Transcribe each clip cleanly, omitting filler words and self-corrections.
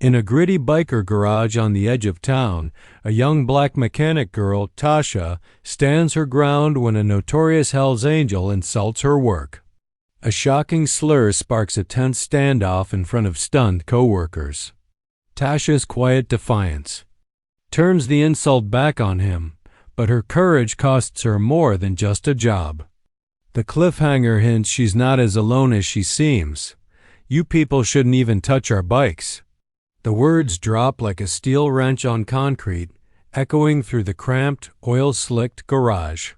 In a gritty biker garage on the edge of town, a young black mechanic girl, Tasha, stands her ground when a notorious Hell's Angel insults her work. A shocking slur sparks a tense standoff in front of stunned coworkers. Tasha's quiet defiance turns the insult back on him, but her courage costs her more than just a job. The cliffhanger hints she's not as alone as she seems. "You people shouldn't even touch our bikes." The words drop like a steel wrench on concrete, echoing through the cramped, oil-slicked garage.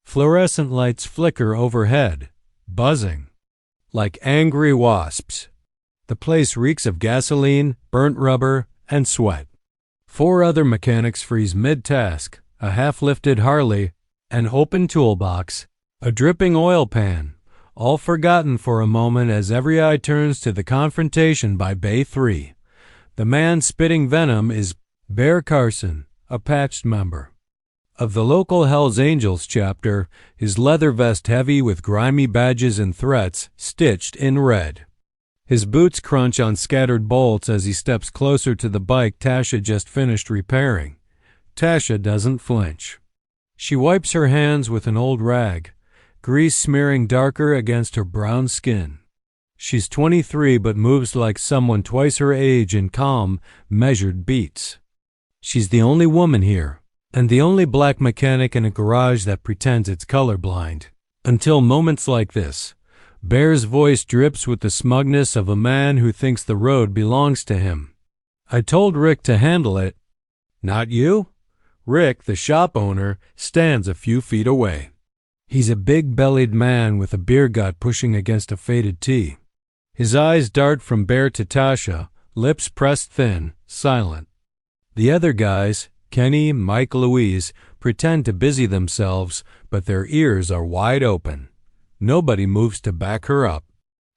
Fluorescent lights flicker overhead, buzzing like angry wasps. The place reeks of gasoline, burnt rubber, and sweat. 4 other mechanics freeze mid-task, a half-lifted Harley, an open toolbox, a dripping oil pan, all forgotten for a moment as every eye turns to the confrontation by Bay 3. The man spitting venom is Bear Carson, a patched member of the local Hells Angels chapter, his leather vest heavy with grimy badges and threats stitched in red. His boots crunch on scattered bolts as he steps closer to the bike Tasha just finished repairing. Tasha doesn't flinch. She wipes her hands with an old rag, grease smearing darker against her brown skin. She's 23 but moves like someone twice her age in calm, measured beats. She's the only woman here, and the only black mechanic in a garage that pretends it's colorblind. Until moments like this. Bear's voice drips with the smugness of a man who thinks the road belongs to him. "I told Rick to handle it." "Not you?" Rick, the shop owner, stands a few feet away. He's a big-bellied man with a beer gut pushing against a faded tee. His eyes dart from Bear to Tasha, lips pressed thin, silent. The other guys, Kenny, Mike, Louise, pretend to busy themselves, but their ears are wide open. Nobody moves to back her up.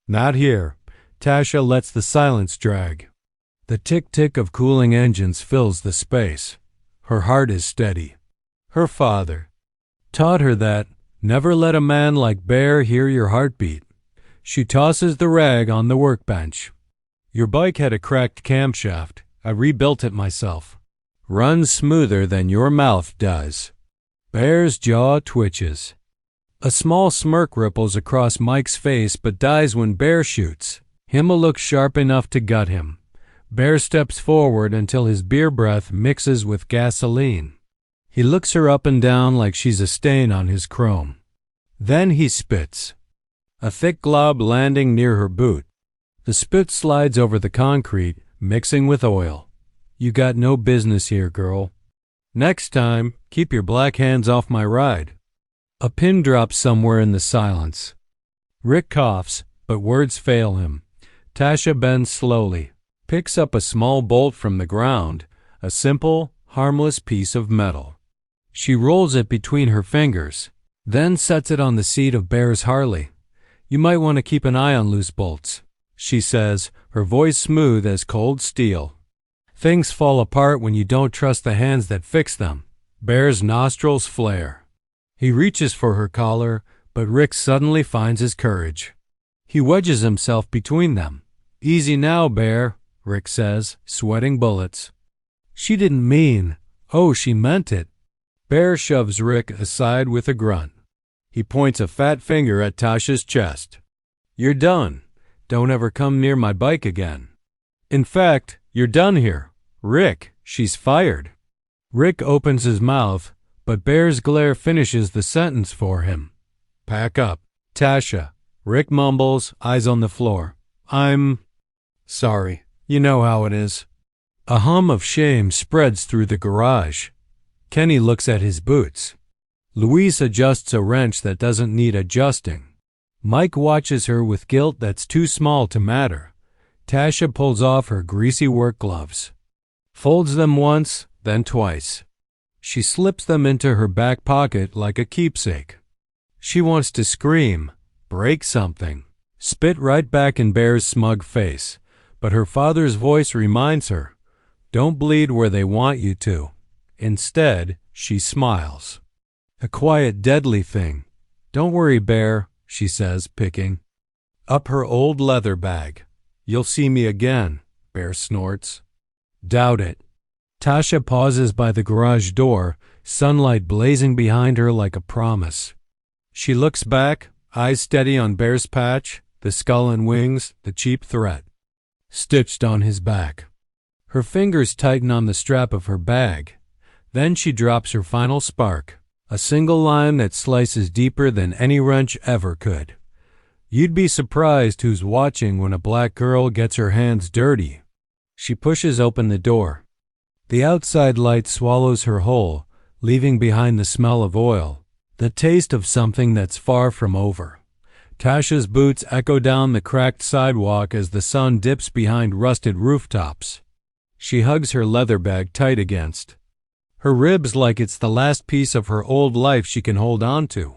Not here. Tasha lets the silence drag. The tick-tick of cooling engines fills the space. Her heart is steady. Her father taught her that, never let a man like Bear hear your heartbeat. She tosses the rag on the workbench. "Your bike had a cracked camshaft. I rebuilt it myself. Runs smoother than your mouth does." Bear's jaw twitches. A small smirk ripples across Mike's face but dies when Bear shoots. Him a look sharp enough to gut him. Bear steps forward until his beer breath mixes with gasoline. He looks her up and down like she's a stain on his chrome. Then he spits. A thick glob landing near her boot. The spit slides over the concrete, mixing with oil. "You got no business here, girl. Next time, keep your black hands off my ride." A pin drops somewhere in the silence. Rick coughs, but words fail him. Tasha bends slowly, picks up a small bolt from the ground, a simple, harmless piece of metal. She rolls it between her fingers, then sets it on the seat of Bear's Harley. "You might want to keep an eye on loose bolts," she says, her voice smooth as cold steel. "Things fall apart when you don't trust the hands that fix them." Bear's nostrils flare. He reaches for her collar, but Rick suddenly finds his courage. He wedges himself between them. "Easy now, Bear," Rick says, sweating bullets. "She didn't mean." "Oh, she meant it." Bear shoves Rick aside with a grunt. He points a fat finger at Tasha's chest. "You're done. Don't ever come near my bike again. In fact, you're done here. Rick, she's fired." Rick opens his mouth, but Bear's glare finishes the sentence for him. "Pack up." "Tasha," Rick mumbles, eyes on the floor. "I'm sorry. You know how it is." A hum of shame spreads through the garage. Kenny looks at his boots. Louise adjusts a wrench that doesn't need adjusting. Mike watches her with guilt that's too small to matter. Tasha pulls off her greasy work gloves, folds them once, then twice. She slips them into her back pocket like a keepsake. She wants to scream, break something, spit right back in Bear's smug face, but her father's voice reminds her, "Don't bleed where they want you to." Instead, she smiles. A quiet, deadly thing. "Don't worry, Bear," she says, picking up her old leather bag. "You'll see me again," Bear snorts. Doubt it. Tasha pauses by the garage door, sunlight blazing behind her like a promise. She looks back, eyes steady on Bear's patch, the skull and wings, the cheap threat stitched on his back. Her fingers tighten on the strap of her bag. Then she drops her final spark, a single line that slices deeper than any wrench ever could. You'd be surprised who's watching when a black girl gets her hands dirty. She pushes open the door. The outside light swallows her whole, leaving behind the smell of oil, the taste of something that's far from over. Tasha's boots echo down the cracked sidewalk as the sun dips behind rusted rooftops. She hugs her leather bag tight against her ribs like it's the last piece of her old life she can hold on to.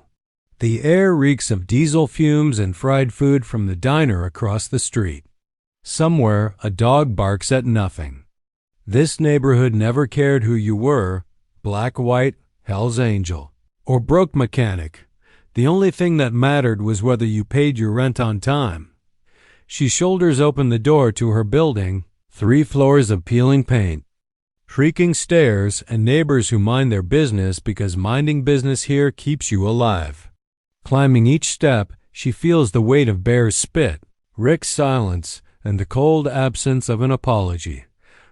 The air reeks of diesel fumes and fried food from the diner across the street. Somewhere, a dog barks at nothing. This neighborhood never cared who you were, black, white, Hell's Angel, or broke mechanic. The only thing that mattered was whether you paid your rent on time. She shoulders open the door to her building, 3 floors of peeling paint, creaking stairs, and neighbors who mind their business because minding business here keeps you alive. Climbing each step, she feels the weight of Bear's spit, Rick's silence, and the cold absence of an apology.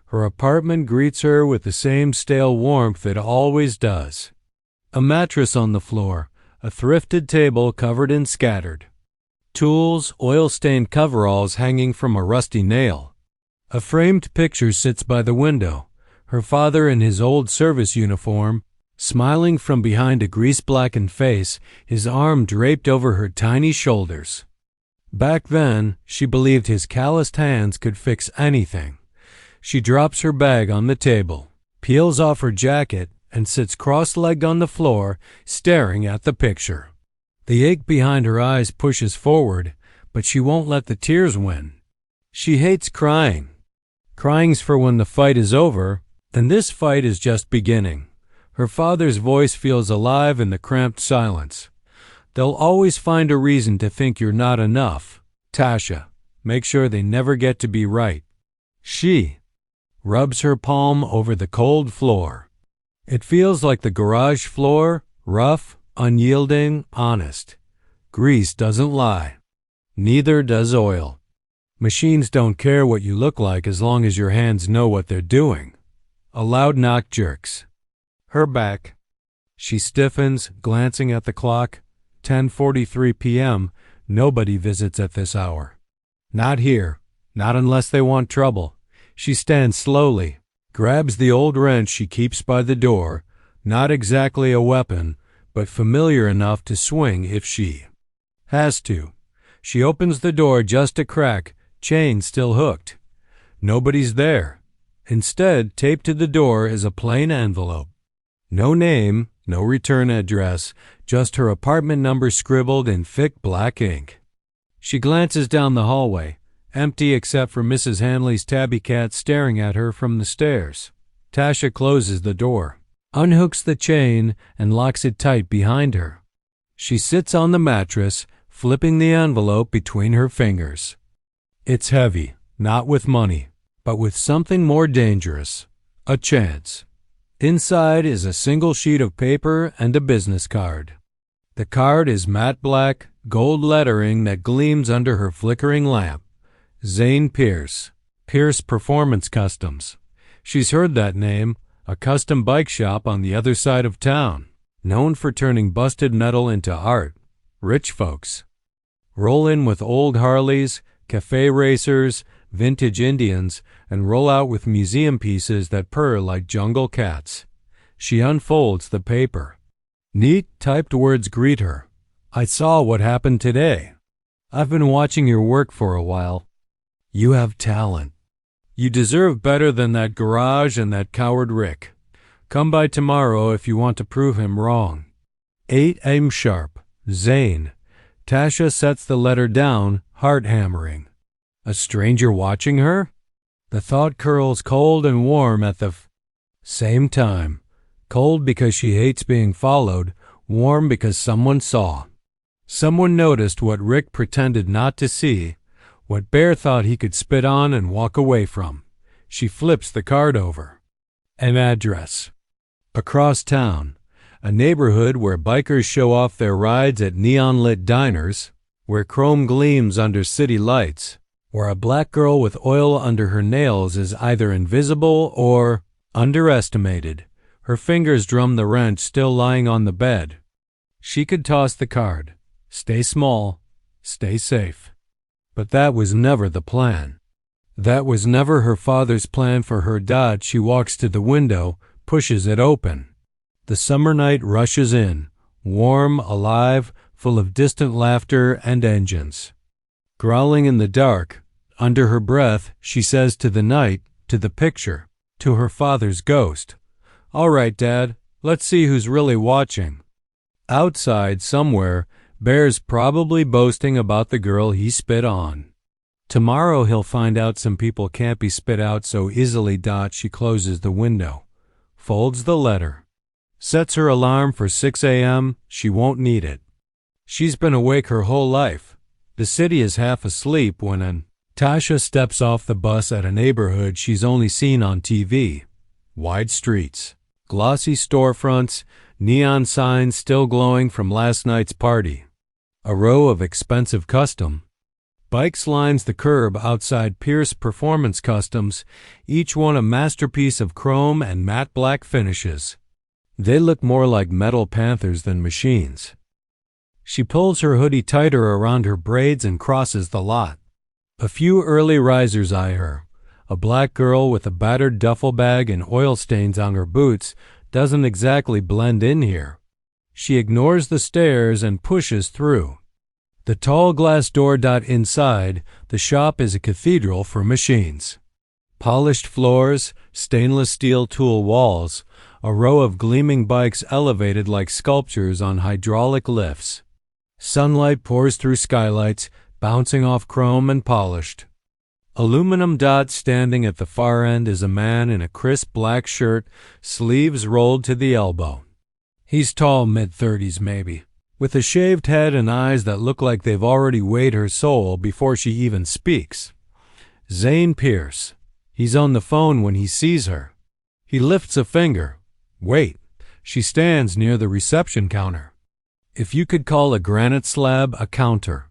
Her apartment greets her with the same stale warmth it always does. A mattress on the floor, a thrifted table covered in scattered tools, oil-stained coveralls hanging from a rusty nail. A framed picture sits by the window, her father in his old service uniform, smiling from behind a grease-blackened face, his arm draped over her tiny shoulders. Back then, she believed his calloused hands could fix anything. She drops her bag on the table, peels off her jacket, and sits cross-legged on the floor, staring at the picture. The ache behind her eyes pushes forward, but she won't let the tears win. She hates crying. Crying's for when the fight is over, then this fight is just beginning. Her father's voice feels alive in the cramped silence. They'll always find a reason to think you're not enough. Tasha, make sure they never get to be right. She rubs her palm over the cold floor. It feels like the garage floor, rough, unyielding, honest. Grease doesn't lie. Neither does oil. Machines don't care what you look like as long as your hands know what they're doing. A loud knock jerks her back. She stiffens, glancing at the clock. 10:43 p.m. Nobody visits at this hour. Not here. Not unless they want trouble. She stands slowly, grabs the old wrench she keeps by the door, not exactly a weapon, but familiar enough to swing if she has to. She opens the door just a crack, chain still hooked. Nobody's there. Instead, taped to the door is a plain envelope. No name, no return address, just her apartment number scribbled in thick black ink. She glances down the hallway, empty except for Mrs. Hanley's tabby cat staring at her from the stairs. Tasha closes the door, unhooks the chain, and locks it tight behind her. She sits on the mattress, flipping the envelope between her fingers. It's heavy, not with money, but with something more dangerous, a chance. Inside is a single sheet of paper and a business card. The card is matte black, gold lettering that gleams under her flickering lamp. Zane Pierce, Pierce Performance Customs. She's heard that name, a custom bike shop on the other side of town, known for turning busted metal into art. Rich folks roll in with old Harleys, cafe racers, vintage Indians, and roll out with museum pieces that purr like jungle cats. She unfolds the paper. Neat typed words greet her. I saw what happened today. I've been watching your work for a while. You have talent. You deserve better than that garage and that coward Rick. Come by tomorrow if you want to prove him wrong. 8 aim sharp. Zane. Tasha sets the letter down, heart hammering. A stranger watching her? The thought curls cold and warm at the same time. Cold because she hates being followed, warm because someone saw. Someone noticed what Rick pretended not to see, what Bear thought he could spit on and walk away from. She flips the card over. An address. Across town, a neighborhood where bikers show off their rides at neon-lit diners, where chrome gleams under city lights, where a black girl with oil under her nails is either invisible or underestimated. Her fingers drum the wrench still lying on the bed. She could toss the card. Stay small, stay safe. But that was never the plan. That was never her father's plan for her. She walks to the window, pushes it open. The summer night rushes in, warm, alive, full of distant laughter and engines. Growling in the dark, under her breath, she says to the night, to the picture, to her father's ghost, "All right, Dad, let's see who's really watching." Outside, somewhere, Bear's probably boasting about the girl he spit on. Tomorrow he'll find out some people can't be spit out so easily. She closes the window, folds the letter, sets her alarm for 6 a.m. She won't need it. She's been awake her whole life. The city is half asleep when Tasha steps off the bus at a neighborhood she's only seen on TV. Wide streets, glossy storefronts, neon signs still glowing from last night's party. A row of expensive custom bikes lines the curb outside Pierce Performance Customs, each one a masterpiece of chrome and matte black finishes. They look more like metal panthers than machines. She pulls her hoodie tighter around her braids and crosses the lot. A few early risers eye her. A black girl with a battered duffel bag and oil stains on her boots doesn't exactly blend in here. She ignores the stares and pushes through. The tall glass door. Inside, the shop is a cathedral for machines. Polished floors, stainless steel tool walls, a row of gleaming bikes elevated like sculptures on hydraulic lifts. Sunlight pours through skylights, bouncing off chrome and polished. Aluminum. Standing at the far end is a man in a crisp black shirt, sleeves rolled to the elbow. He's tall, mid-30s maybe, with a shaved head and eyes that look like they've already weighed her soul before she even speaks. Zane Pierce. He's on the phone when he sees her. He lifts a finger. Wait. She stands near the reception counter. If you could call a granite slab a counter.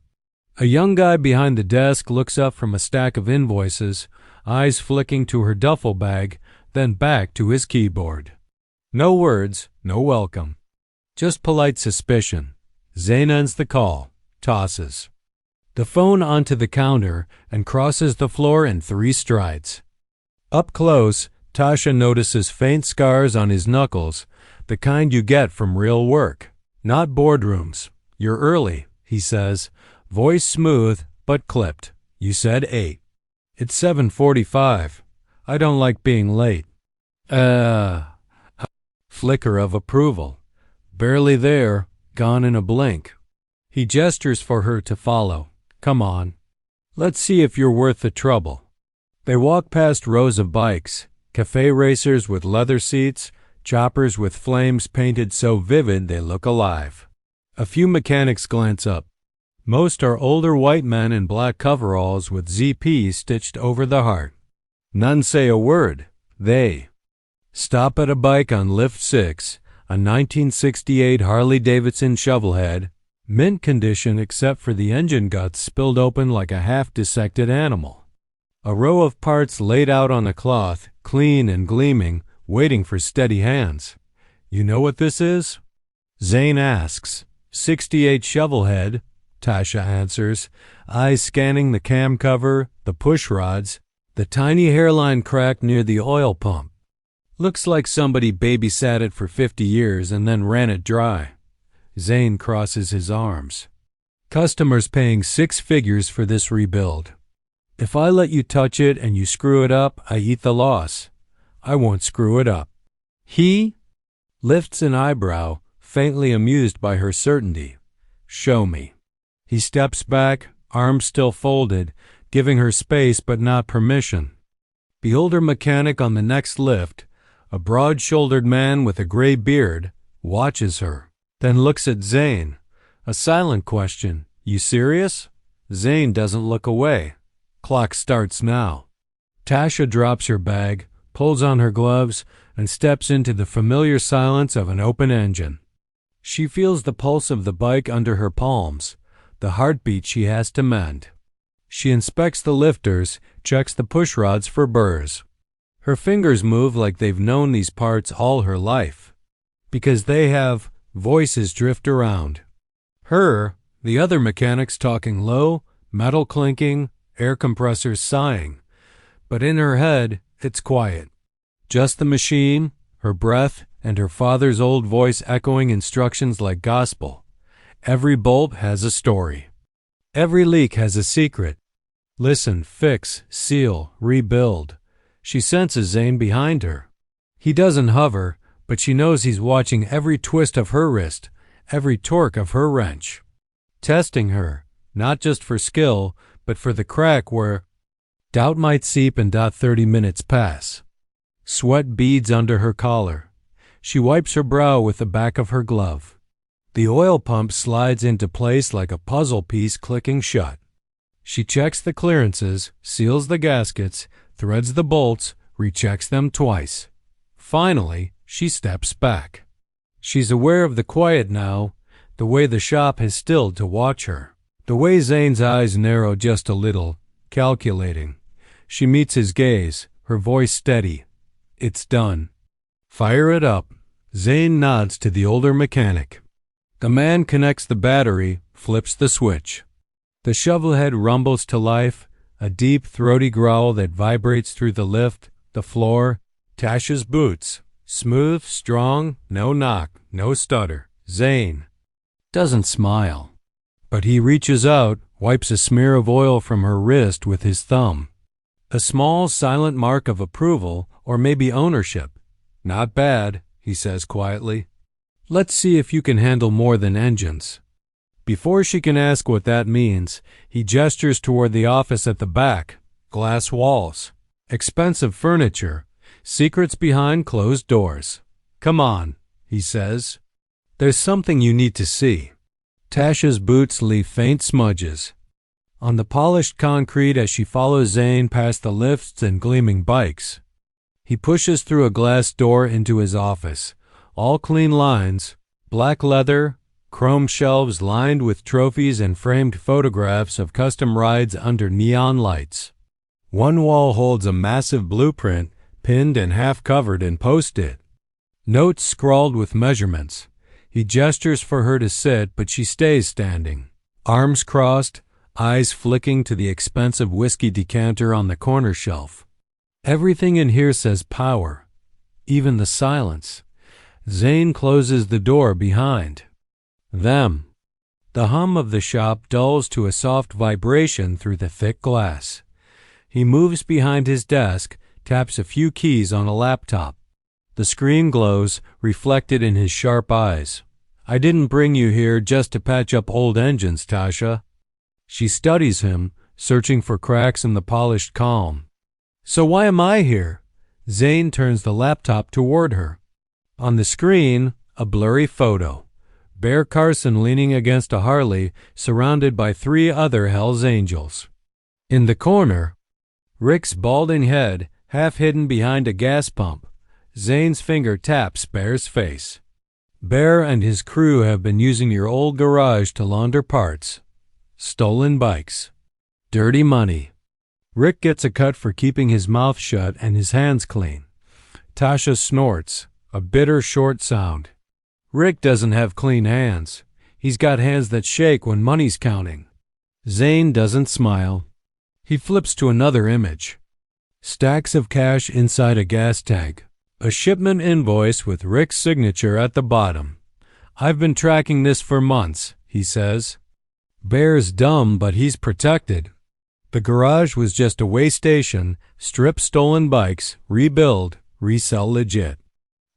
A young guy behind the desk looks up from a stack of invoices, eyes flicking to her duffel bag, then back to his keyboard. No words, no welcome. Just polite suspicion. Zane ends the call, tosses the phone onto the counter, and crosses the floor in 3 strides. Up close, Tasha notices faint scars on his knuckles, the kind you get from real work. Not boardrooms. You're early, he says, voice smooth but clipped. You said 8. It's 7:45. I don't like being late. Flicker of approval. Barely there, gone in a blink. He gestures for her to follow. Come on. Let's see if you're worth the trouble. They walk past rows of bikes, cafe racers with leather seats, choppers with flames painted so vivid they look alive. A few mechanics glance up. Most are older white men in black coveralls with ZP stitched over the heart. None say a word. They stop at a bike on lift 6, a 1968 Harley-Davidson shovelhead, mint condition except for the engine guts spilled open like a half-dissected animal. A row of parts laid out on a cloth, clean and gleaming, waiting for steady hands. You know what this is? Zane asks. 68 shovelhead, Tasha answers, eyes scanning the cam cover, the push rods, the tiny hairline crack near the oil pump. Looks like somebody babysat it for 50 years and then ran it dry. Zane crosses his arms. Customers paying 6 figures for this rebuild. If I let you touch it and you screw it up, I eat the loss. I won't screw it up. He lifts an eyebrow, faintly amused by her certainty. Show me. He steps back, arms still folded, giving her space but not permission. The older mechanic on the next lift, a broad-shouldered man with a gray beard, watches her, then looks at Zane. A silent question. You serious? Zane doesn't look away. Clock starts now. Tasha drops her bag, pulls on her gloves, and steps into the familiar silence of an open engine. She feels the pulse of the bike under her palms, the heartbeat she has to mend. She inspects the lifters, checks the pushrods for burrs. Her fingers move like they've known these parts all her life. Because they have, voices drift around. The other mechanics talking low, metal clinking, air compressors sighing. But in her head, it's quiet. Just the machine, her breath, and her father's old voice echoing instructions like gospel. Every bolt has a story. Every leak has a secret. Listen, fix, seal, rebuild. She senses Zane behind her. He doesn't hover, but she knows he's watching every twist of her wrist, every torque of her wrench. Testing her, not just for skill, but for the crack where doubt might seep and 30 minutes pass. Sweat beads under her collar. She wipes her brow with the back of her glove. The oil pump slides into place like a puzzle piece clicking shut. She checks the clearances, seals the gaskets, threads the bolts, rechecks them twice. Finally, she steps back. She's aware of the quiet now, the way the shop has stilled to watch her, the way Zane's eyes narrow just a little, calculating. She meets his gaze, her voice steady. It's done. Fire it up. Zane nods to the older mechanic. The man connects the battery, flips the switch. The shovel head rumbles to life, a deep, throaty growl that vibrates through the lift, the floor. Tasha's boots. Smooth, strong, no knock, no stutter. Zane doesn't smile. But he reaches out, wipes a smear of oil from her wrist with his thumb. A small, silent mark of approval, or maybe ownership. Not bad, he says quietly. Let's see if you can handle more than engines. Before she can ask what that means, he gestures toward the office at the back. Glass walls. Expensive furniture. Secrets behind closed doors. Come on, he says. There's something you need to see. Tasha's boots leave faint smudges on the polished concrete as she follows Zane past the lifts and gleaming bikes. He pushes through a glass door into his office. All clean lines, black leather, chrome shelves lined with trophies and framed photographs of custom rides under neon lights. One wall holds a massive blueprint, pinned and half covered in post-it. Notes scrawled with measurements. He gestures for her to sit, but she stays standing. Arms crossed, eyes flicking to the expensive whiskey decanter on the corner shelf. Everything in here says power, even the silence. Zane closes the door behind them. The hum of the shop dulls to a soft vibration through the thick glass. He moves behind his desk, taps a few keys on a laptop. The screen glows, reflected in his sharp eyes. I didn't bring you here just to patch up old engines, Tasha. She studies him, searching for cracks in the polished calm. So why am I here? Zane turns the laptop toward her. On the screen, a blurry photo. Bear Carson leaning against a Harley, surrounded by 3 other Hell's Angels. In the corner, Rick's balding head, half hidden behind a gas pump. Zane's finger taps Bear's face. Bear and his crew have been using your old garage to launder parts. Stolen bikes. Dirty money. Rick gets a cut for keeping his mouth shut and his hands clean. Tasha snorts, a bitter short sound. Rick doesn't have clean hands. He's got hands that shake when money's counting. Zane doesn't smile. He flips to another image. Stacks of cash inside a gas tank. A shipment invoice with Rick's signature at the bottom. I've been tracking this for months, he says. Bear's dumb, but he's protected. The garage was just a way station, strip stolen bikes, rebuild, resell legit.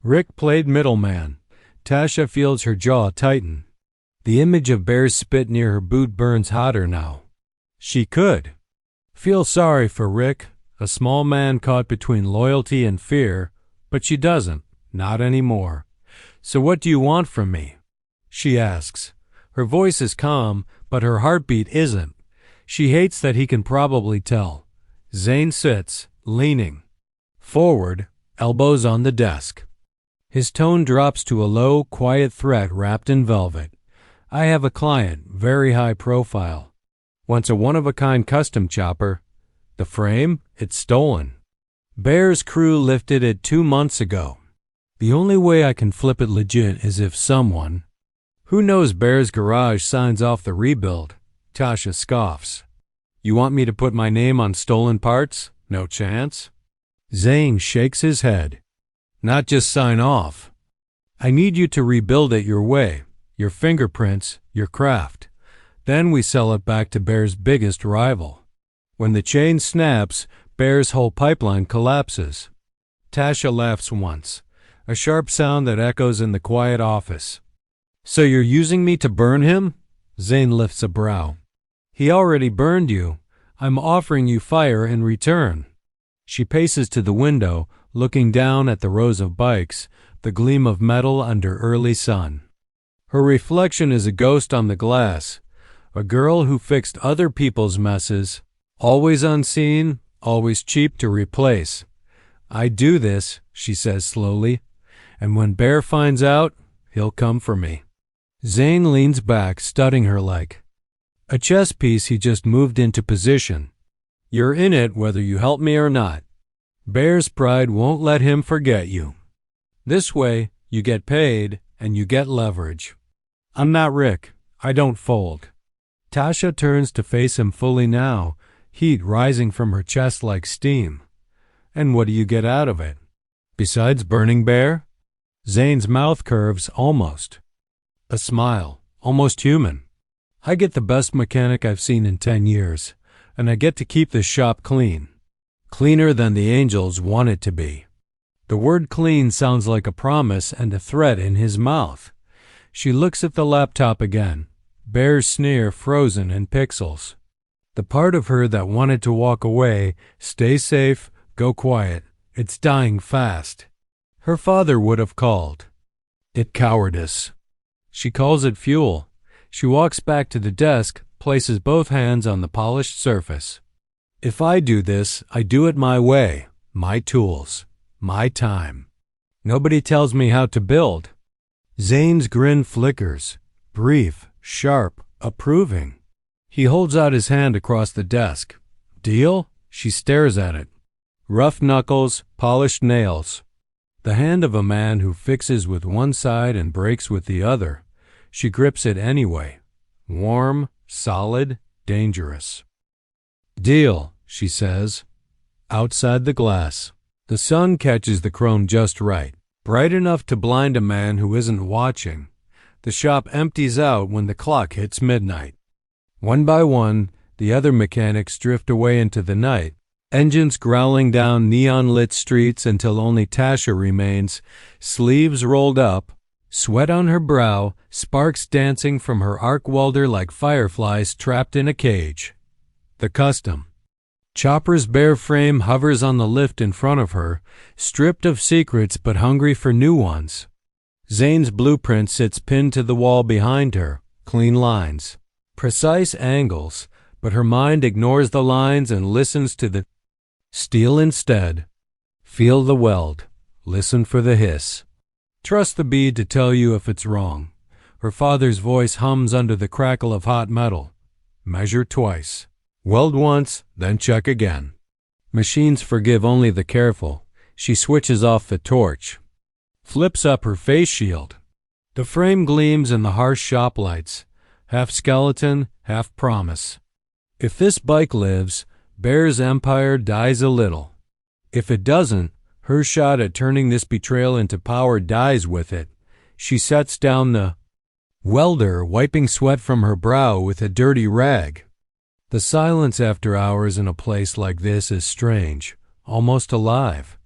Rick played middleman. Tasha feels her jaw tighten. The image of Bear's spit near her boot burns hotter now. She could feel sorry for Rick, a small man caught between loyalty and fear, but she doesn't, not anymore. So what do you want from me? She asks. Her voice is calm, but her heartbeat isn't. She hates that he can probably tell. Zane sits, leaning forward, elbows on the desk. His tone drops to a low, quiet threat wrapped in velvet. I have a client, very high profile. Wants a one-of-a-kind custom chopper. The frame? It's stolen. Bear's crew lifted it 2 months ago. The only way I can flip it legit is if someone who knows Bear's garage signs off the rebuild. Tasha scoffs. You want me to put my name on stolen parts? No chance. Zane shakes his head. Not just sign off. I need you to rebuild it your way, your fingerprints, your craft. Then we sell it back to Bear's biggest rival. When the chain snaps, Bear's whole pipeline collapses. Tasha laughs once, a sharp sound that echoes in the quiet office. So you're using me to burn him? Zane lifts a brow. He already burned you. I'm offering you fire in return. She paces to the window, looking down at the rows of bikes, the gleam of metal under early sun. Her reflection is a ghost on the glass, a girl who fixed other people's messes, always unseen, always cheap to replace. I do this, she says slowly, and when Bear finds out, he'll come for me. Zane leans back, studying her like a chess piece he just moved into position. You're in it whether you help me or not. Bear's pride won't let him forget you. This way, you get paid and you get leverage. I'm not Rick. I don't fold. Tasha turns to face him fully now, heat rising from her chest like steam. And what do you get out of it? Besides burning Bear? Zane's mouth curves almost. A smile, almost human. I get the best mechanic I've seen in 10 years, and I get to keep this shop clean. Cleaner than the angels want it to be. The word clean sounds like a promise and a threat in his mouth. She looks at the laptop again, Bear's sneer frozen in pixels. The part of her that wanted to walk away, stay safe, go quiet, it's dying fast. Her father would have called it cowardice. She calls it fuel. She walks back to the desk, places both hands on the polished surface. If I do this, I do it my way, my tools, my time. Nobody tells me how to build. Zane's grin flickers, brief, sharp, approving. He holds out his hand across the desk. Deal? She stares at it. Rough knuckles, polished nails. The hand of a man who fixes with one side and breaks with the other. She grips it anyway. Warm, solid, dangerous. Deal, she says. Outside the glass, the sun catches the chrome just right, bright enough to blind a man who isn't watching. The shop empties out when the clock hits midnight. One by one, the other mechanics drift away into the night, engines growling down neon-lit streets until only Tasha remains, sleeves rolled up, sweat on her brow, sparks dancing from her arc welder like fireflies trapped in a cage. The custom. Chopper's bare frame hovers on the lift in front of her, stripped of secrets but hungry for new ones. Zane's blueprint sits pinned to the wall behind her, clean lines, precise angles, but her mind ignores the lines and listens to the steel instead. Feel the weld, listen for the hiss. Trust the bead to tell you if it's wrong. Her father's voice hums under the crackle of hot metal. Measure twice. Weld once, then check again. Machines forgive only the careful. She switches off the torch. Flips up her face shield. The frame gleams in the harsh shop lights. Half skeleton, half promise. If this bike lives, Bear's empire dies a little. If it doesn't, her shot at turning this betrayal into power dies with it. She sets down the welder, wiping sweat from her brow with a dirty rag. The silence after hours in a place like this is strange, almost alive.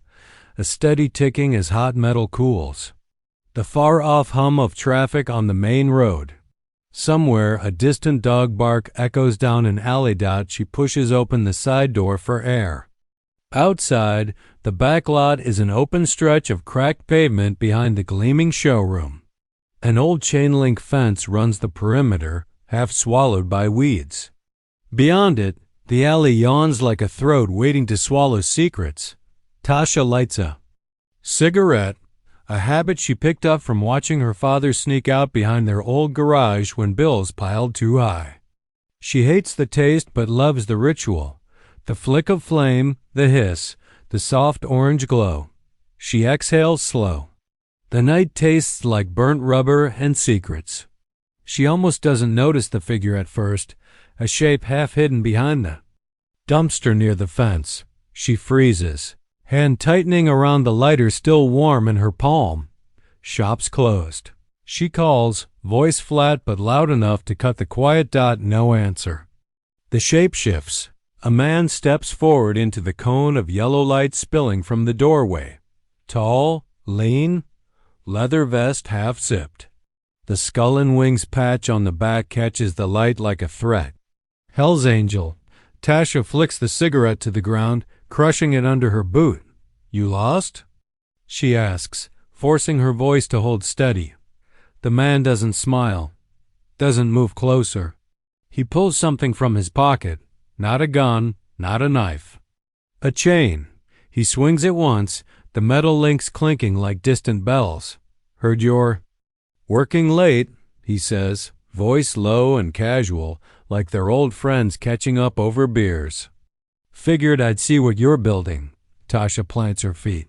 A steady ticking as hot metal cools. The far-off hum of traffic on the main road. Somewhere, a distant dog bark echoes down an alley. She pushes open the side door for air. Outside, the back lot is an open stretch of cracked pavement behind the gleaming showroom. An old chain-link fence runs the perimeter, half swallowed by weeds. Beyond it, The alley yawns like a throat waiting to swallow secrets. Tasha lights a cigarette, a habit she picked up from watching her father sneak out behind their old garage when bills piled too high. She hates the taste but loves the ritual, the flick of flame, the hiss, the soft orange glow. She exhales slow. The night tastes like burnt rubber and secrets. She almost doesn't notice the figure at first, a shape half hidden behind the dumpster near the fence. She freezes, hand tightening around the lighter still warm in her palm. Shop's closed. She calls, voice flat but loud enough to cut the quiet dot. No answer. The shape shifts. A man steps forward into the cone of yellow light spilling from the doorway. Tall, lean, leather vest half zipped. The skull and wings patch on the back catches the light like a threat. Hell's Angel. Tasha flicks the cigarette to the ground, crushing it under her boot. You lost? She asks, forcing her voice to hold steady. The man doesn't smile, doesn't move closer. He pulls something from his pocket, not a gun, not a knife. A chain. He swings it once, the metal links clinking like distant bells. Heard you're working late, he says, voice low and casual, like they're old friends catching up over beers. Figured I'd see what you're building. Tasha plants her feet.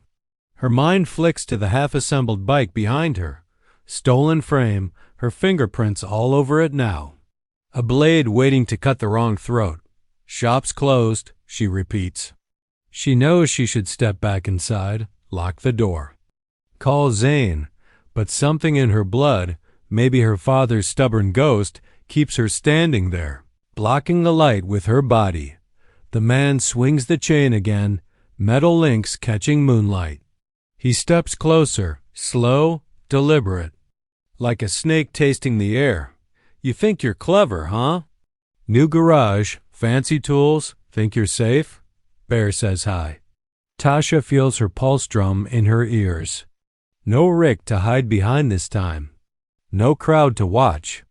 Her mind flicks to the half-assembled bike behind her. Stolen frame, her fingerprints all over it now. A blade waiting to cut the wrong throat. Shop's closed, she repeats. She knows she should step back inside, lock the door. Call Zane, but something in her blood, maybe her father's stubborn ghost, keeps her standing there, blocking the light with her body. The man swings the chain again, metal links catching moonlight. He steps closer, slow, deliberate, like a snake tasting the air. You think you're clever, huh? New garage, fancy tools, think you're safe? Bear says hi. Tasha feels her pulse drum in her ears. No Rick to hide behind this time. No crowd to watch.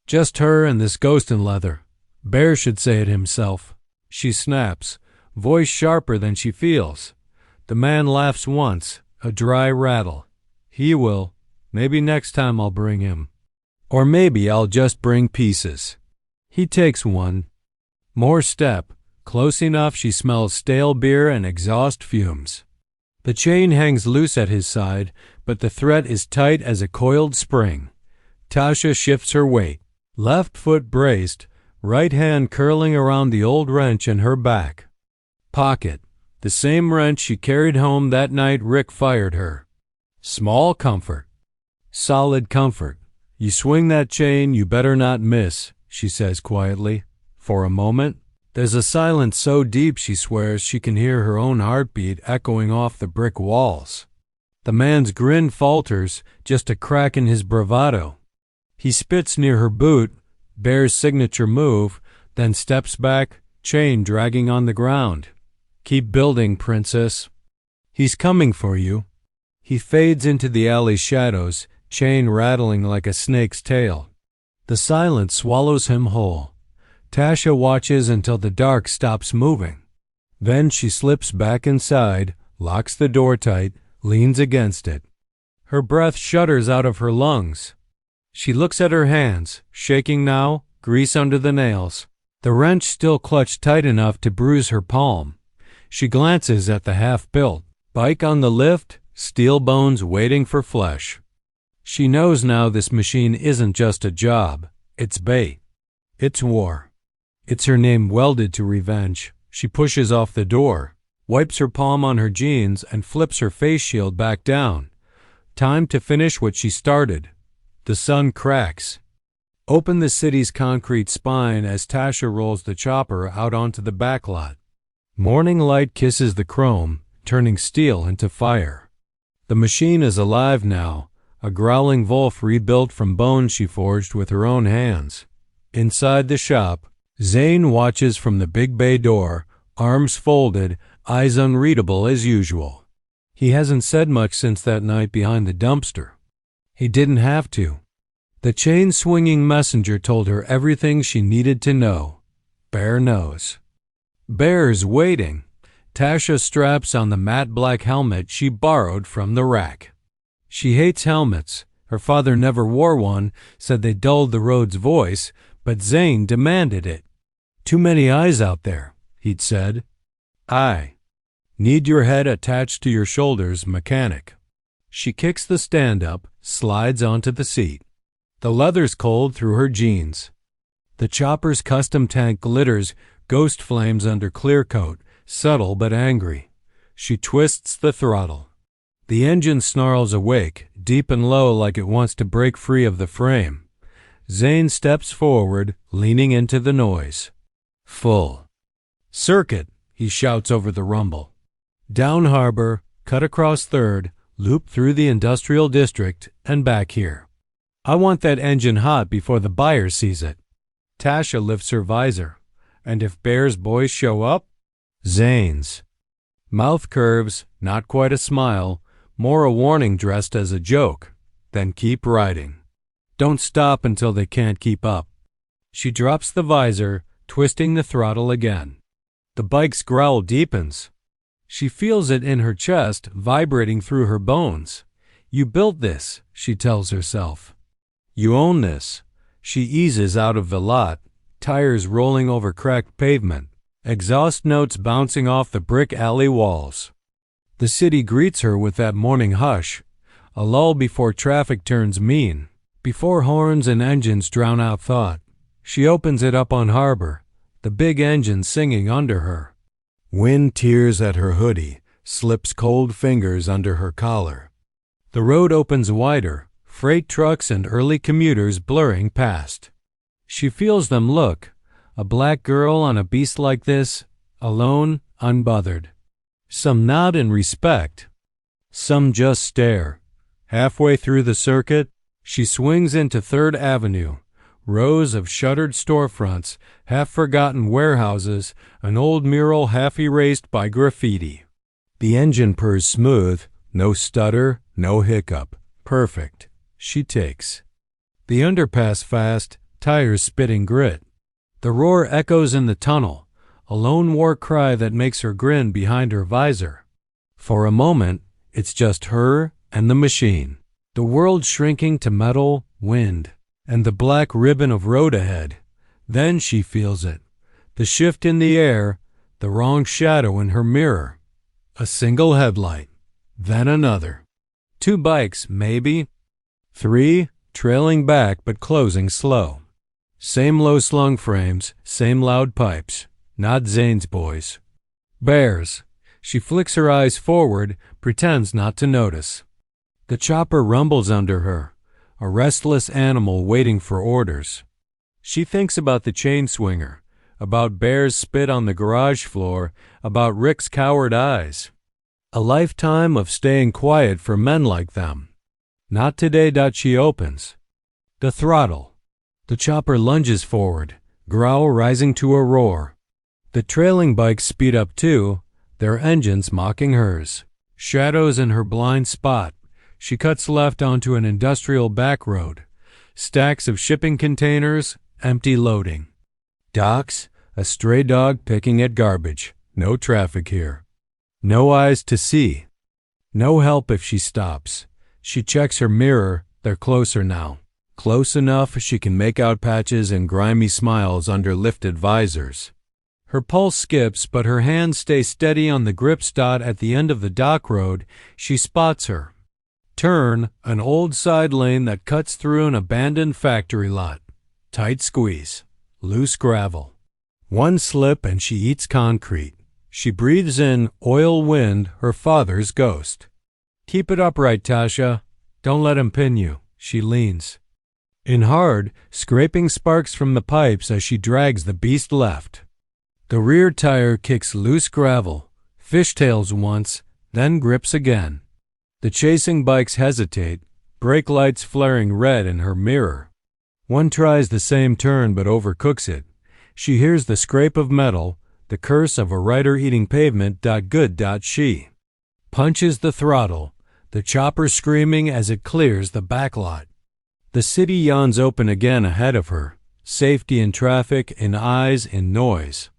Just her and this ghost in leather. Bear should say it himself. She snaps, voice sharper than she feels. The man laughs once, a dry rattle. He will. Maybe next time I'll bring him. Or maybe I'll just bring pieces. He takes one. More step. Close enough she smells stale beer and exhaust fumes. The chain hangs loose at his side, but the thread is tight as a coiled spring. Tasha shifts her weight. Left foot braced, right hand curling around the old wrench in her back. Pocket. The same wrench she carried home that night Rick fired her. Small comfort. Solid comfort. You swing that chain, you better not miss, she says quietly. For a moment, there's a silence so deep she swears she can hear her own heartbeat echoing off the brick walls. The man's grin falters, just a crack in his bravado. He spits near her boot, Bear's signature move, then steps back, chain dragging on the ground. Keep building, princess. He's coming for you. He fades into the alley's shadows, chain rattling like a snake's tail. The silence swallows him whole. Tasha watches until the dark stops moving. Then she slips back inside, locks the door tight, leans against it. Her breath shudders out of her lungs. She looks at her hands, shaking now, grease under the nails. The wrench still clutched tight enough to bruise her palm. She glances at the half-built bike on the lift, steel bones waiting for flesh. She knows now this machine isn't just a job. It's bait. It's war. It's her name welded to revenge. She pushes off the door, wipes her palm on her jeans, and flips her face shield back down. Time to finish what she started. The sun cracks. Open the city's concrete spine as Tasha rolls the chopper out onto the backlot. Morning light kisses the chrome, turning steel into fire. The machine is alive now, a growling wolf rebuilt from bones she forged with her own hands. Inside the shop, Zane watches from the big bay door, arms folded, eyes unreadable as usual. He hasn't said much since that night behind the dumpster. He didn't have to. The chain-swinging messenger told her everything she needed to know. Bear knows. Bears waiting. Tasha straps on the matte black helmet she borrowed from the rack. She hates helmets. Her father never wore one, said they dulled the road's voice, but Zane demanded it. Too many eyes out there, he'd said. I need your head attached to your shoulders, mechanic. She kicks the stand up, slides onto the seat. The leather's cold through her jeans. The chopper's custom tank glitters ghost flames under clear coat, subtle but angry. She twists the throttle. The engine snarls awake, deep and low like it wants to break free of the frame. Zane steps forward, leaning into the noise. Full circuit, he shouts over the rumble. Down harbor, cut across 3rd, loop through the industrial district, and back here. I want that engine hot before the buyer sees it. Tasha lifts her visor. And if Bear's boys show up? Zane's. Mouth curves, not quite a smile, more a warning dressed as a joke. Then keep riding. Don't stop until they can't keep up. She drops the visor, twisting the throttle again. The bike's growl deepens. She feels it in her chest, vibrating through her bones. You built this, she tells herself. You own this. She eases out of the lot, tires rolling over cracked pavement, exhaust notes bouncing off the brick alley walls. The city greets her with that morning hush, a lull before traffic turns mean, before horns and engines drown out thought. She opens it up on harbor, the big engine singing under her. Wind tears at her hoodie, slips cold fingers under her collar. The road opens wider, freight trucks and early commuters blurring past. She feels them look, a black girl on a beast like this, alone, unbothered. Some nod in respect. Some just stare. Halfway through the circuit, she swings into 3rd Avenue, rows of shuttered storefronts, half-forgotten warehouses, an old mural half-erased by graffiti. The engine purrs smooth, no stutter, no hiccup. Perfect. She takes. The underpass fast, tires spitting grit. The roar echoes in the tunnel, a lone war cry that makes her grin behind her visor. For a moment, it's just her and the machine. The world shrinking to metal, wind, and the black ribbon of road ahead. Then she feels it. The shift in the air, the wrong shadow in her mirror. A single headlight, then another. 2 bikes, maybe. 3, trailing back but closing slow. Same low-slung frames, same loud pipes. Not Zane's boys. Bears. She flicks her eyes forward, pretends not to notice. The chopper rumbles under her, a restless animal waiting for orders. She thinks about the chain swinger, about Bear's spit on the garage floor, about Rick's coward eyes. A lifetime of staying quiet for men like them. Not today. She opens. The throttle. The chopper lunges forward, growl rising to a roar. The trailing bikes speed up too, their engines mocking hers. Shadows in her blind spot. She cuts left onto an industrial back road. Stacks of shipping containers, empty loading. Docks, a stray dog picking at garbage. No traffic here. No eyes to see. No help if she stops. She checks her mirror. They're closer now. Close enough she can make out patches and grimy smiles under lifted visors. Her pulse skips, but her hands stay steady on the grip stot at the end of the dock road. She spots her. Turn, an old side lane that cuts through an abandoned factory lot. Tight squeeze. Loose gravel. One slip and she eats concrete. She breathes in oil wind, her father's ghost. Keep it upright, Tasha. Don't let him pin you. She leans. In hard, scraping sparks from the pipes as she drags the beast left. The rear tire kicks loose gravel, fishtails once, then grips again. The chasing bikes hesitate, brake lights flaring red in her mirror. One tries the same turn but overcooks it. She hears the scrape of metal, the curse of a rider eating pavement. Good. She punches the throttle, the chopper screaming as it clears the backlot. The city yawns open again ahead of her, safety in traffic, in eyes, in noise.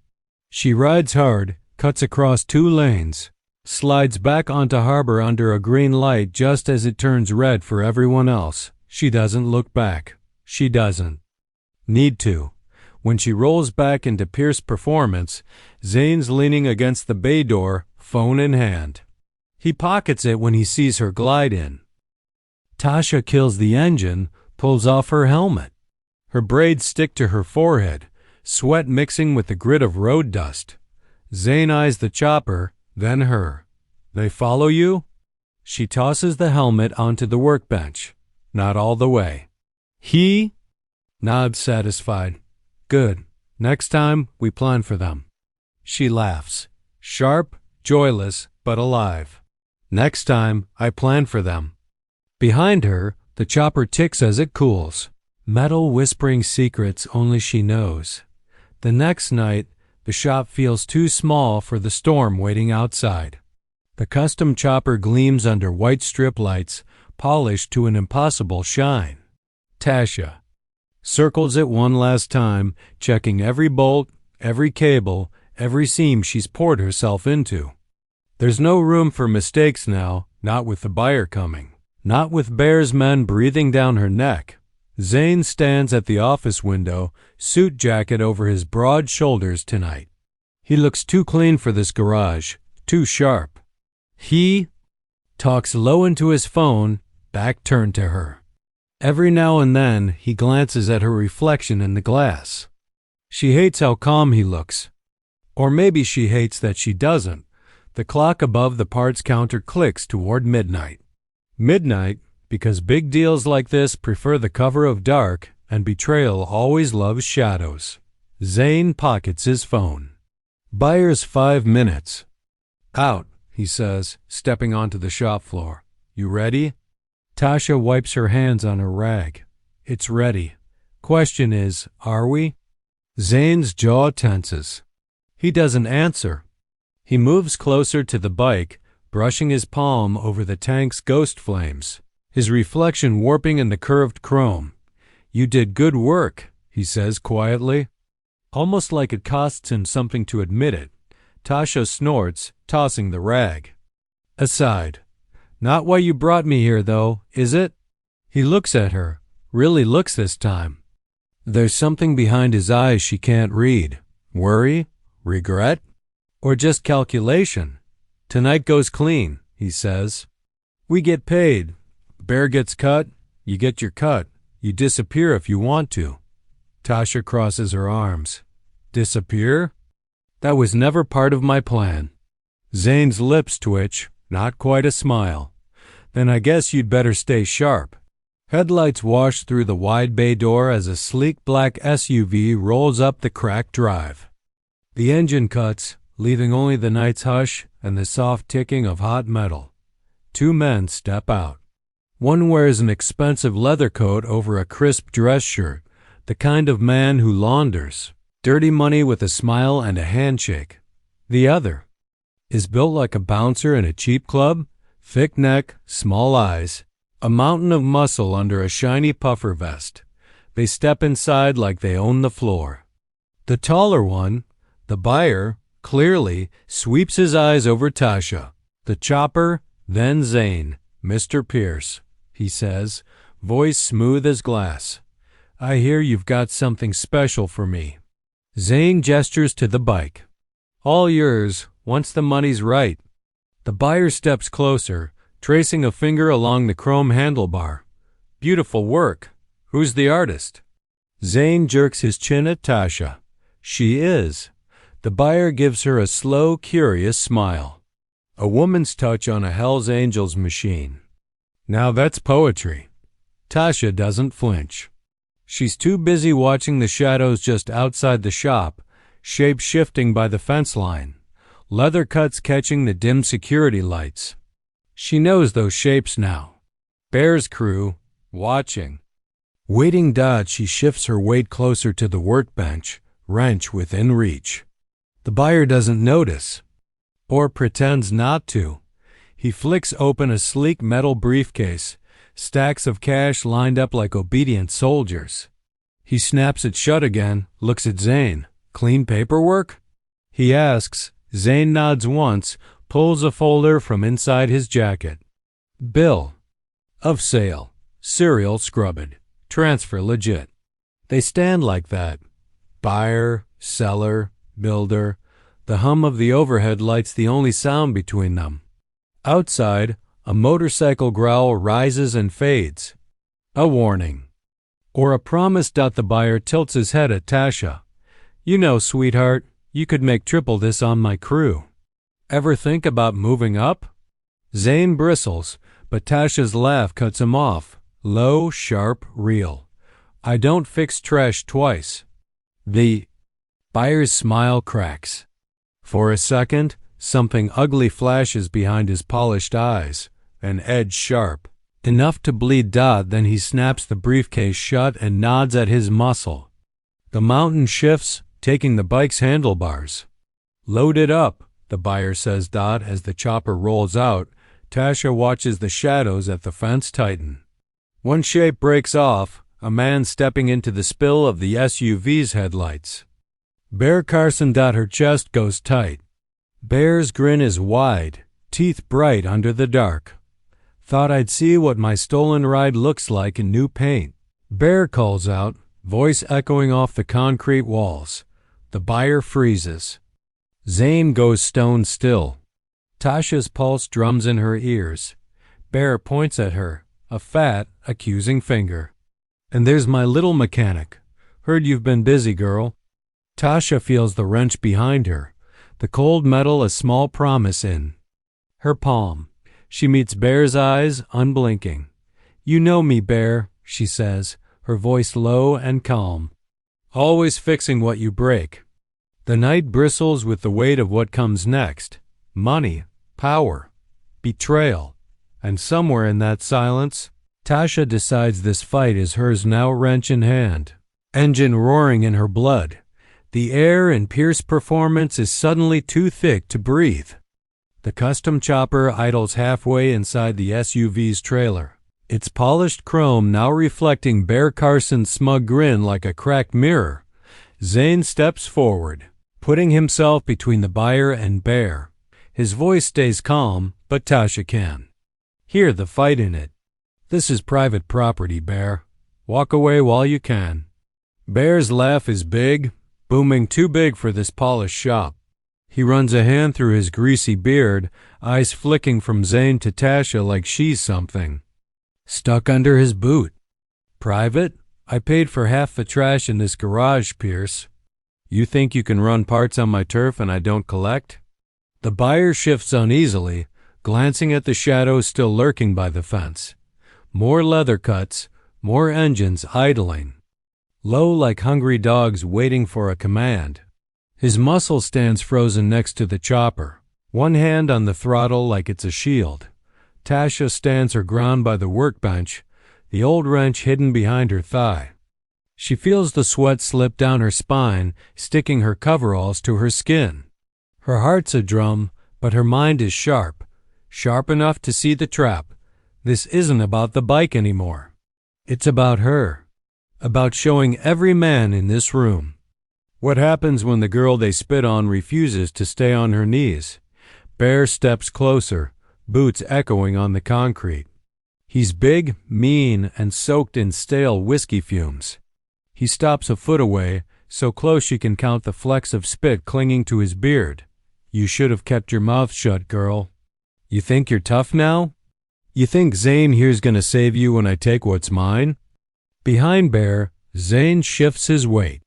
She rides hard, cuts across 2 lanes, slides back onto Harbor under a green light just as it turns red for everyone else. She doesn't look back. She doesn't need to. When she rolls back into Pierce Performance, Zane's leaning against the bay door, phone in hand. He pockets it when he sees her glide in. Tasha kills the engine, pulls off her helmet. Her braids stick to her forehead, sweat mixing with the grit of road dust. Zane eyes the chopper, then her. They follow you? She tosses the helmet onto the workbench. Not all the way. He nods satisfied. Good. Next time, we plan for them. She laughs. Sharp, joyless, but alive. Next time, I plan for them. Behind her, the chopper ticks as it cools. Metal whispering secrets only she knows. The next night, the shop feels too small for the storm waiting outside. The custom chopper gleams under white strip lights, polished to an impossible shine. Tasha circles it one last time, checking every bolt, every cable, every seam she's poured herself into. There's no room for mistakes now, not with the buyer coming. Not with Bear's men breathing down her neck. Zane stands at the office window, suit jacket over his broad shoulders tonight. He looks too clean for this garage, too sharp. He talks low into his phone, back turned to her. Every now and then, he glances at her reflection in the glass. She hates how calm he looks. Or maybe she hates that she doesn't. The clock above the parts counter clicks toward midnight. Midnight, because big deals like this prefer the cover of dark, and betrayal always loves shadows. Zane pockets his phone. Buyer's 5 minutes. Out, he says, stepping onto the shop floor. You ready? Tasha wipes her hands on her rag. It's ready. Question is, are we? Zane's jaw tenses. He doesn't answer. He moves closer to the bike, brushing his palm over the tank's ghost flames, his reflection warping in the curved chrome. You did good work, he says quietly. Almost like it costs him something to admit it. Tasha snorts, tossing the rag. Aside. Not why you brought me here, though, is it? He looks at her, really looks this time. There's something behind his eyes she can't read. Worry? Regret? Or just calculation? Tonight goes clean, he says. We get paid. Bear gets cut, you get your cut. You disappear if you want to. Tasha crosses her arms. Disappear? That was never part of my plan. Zane's lips twitch, not quite a smile. Then I guess you'd better stay sharp. Headlights wash through the wide bay door as a sleek black SUV rolls up the cracked drive. The engine cuts, leaving only the night's hush and the soft ticking of hot metal. 2 men step out. One wears an expensive leather coat over a crisp dress shirt, the kind of man who launders. Dirty money with a smile and a handshake. The other is built like a bouncer in a cheap club, thick neck, small eyes, a mountain of muscle under a shiny puffer vest. They step inside like they own the floor. The taller one, the buyer, clearly sweeps his eyes over Tasha, the chopper, then Zane. Mr. Pierce, he says, voice smooth as glass. I hear you've got something special for me. Zane gestures to the bike. All yours, once the money's right. The buyer steps closer, tracing a finger along the chrome handlebar. Beautiful work. Who's the artist? Zane jerks his chin at Tasha. She is. The buyer gives her a slow, curious smile. A woman's touch on a Hell's Angels machine. Now that's poetry. Tasha doesn't flinch. She's too busy watching the shadows just outside the shop, shapes shifting by the fence line, leather cuts catching the dim security lights. She knows those shapes now. Bear's crew, watching. Waiting dot, she shifts her weight closer to the workbench, wrench within reach. The buyer doesn't notice, or pretends not to. He flicks open a sleek metal briefcase, stacks of cash lined up like obedient soldiers. He snaps it shut again, looks at Zane. Clean paperwork? he asks. Zane nods once, pulls a folder from inside his jacket. Bill. Of sale. Serial scrubbed. Transfer legit. They stand like that. Buyer, seller, builder. The hum of the overhead lights the only sound between them. Outside, a motorcycle growl rises and fades. A warning. Or a promise. The buyer tilts his head at Tasha. You know, sweetheart, you could make triple this on my crew. Ever think about moving up? Zane bristles, but Tasha's laugh cuts him off. Low, sharp, real. I don't fix trash twice. The buyer's smile cracks. For a second, something ugly flashes behind his polished eyes, an edge sharp, enough to bleed. Then he snaps the briefcase shut and nods at his muscle. The mountain shifts, taking the bike's handlebars. Load it up, the buyer says. As the chopper rolls out, Tasha watches the shadows at the fence tighten. One shape breaks off, a man stepping into the spill of the SUV's headlights. Bear Carson. Her chest goes tight. Bear's grin is wide, teeth bright under the dark. Thought I'd see what my stolen ride looks like in new paint. Bear calls out, voice echoing off the concrete walls. The buyer freezes. Zane goes stone still. Tasha's pulse drums in her ears. Bear points at her, a fat, accusing finger. And there's my little mechanic. Heard you've been busy, girl. Tasha feels the wrench behind her, the cold metal a small promise in her palm. She meets Bear's eyes, unblinking. You know me, Bear, she says, her voice low and calm. Always fixing what you break. The night bristles with the weight of what comes next. Money, power, betrayal. And somewhere in that silence, Tasha decides this fight is hers now, wrench in hand. Engine roaring in her blood. The air in Pierce's performance is suddenly too thick to breathe. The custom chopper idles halfway inside the SUV's trailer, its polished chrome now reflecting Bear Carson's smug grin like a cracked mirror. Zane steps forward, putting himself between the buyer and Bear. His voice stays calm, but Tasha can hear the fight in it. This is private property, Bear. Walk away while you can. Bear's laugh is big, booming, too big for this polished shop. He runs a hand through his greasy beard, eyes flicking from Zane to Tasha like she's something stuck under his boot. Private? I paid for half the trash in this garage, Pierce. You think you can run parts on my turf and I don't collect? The buyer shifts uneasily, glancing at the shadows still lurking by the fence. More leather cuts, more engines idling. Low like hungry dogs waiting for a command. His muscle stands frozen next to the chopper, one hand on the throttle like it's a shield. Tasha stands her ground by the workbench, the old wrench hidden behind her thigh. She feels the sweat slip down her spine, sticking her coveralls to her skin. Her heart's a drum, but her mind is sharp, sharp enough to see the trap. This isn't about the bike anymore. It's about her. About showing every man in this room. What happens when the girl they spit on refuses to stay on her knees? Bear steps closer, boots echoing on the concrete. He's big, mean, and soaked in stale whiskey fumes. He stops a foot away, so close she can count the flecks of spit clinging to his beard. You should have kept your mouth shut, girl. You think you're tough now? You think Zane here's gonna save you when I take what's mine? Behind Bear, Zane shifts his weight.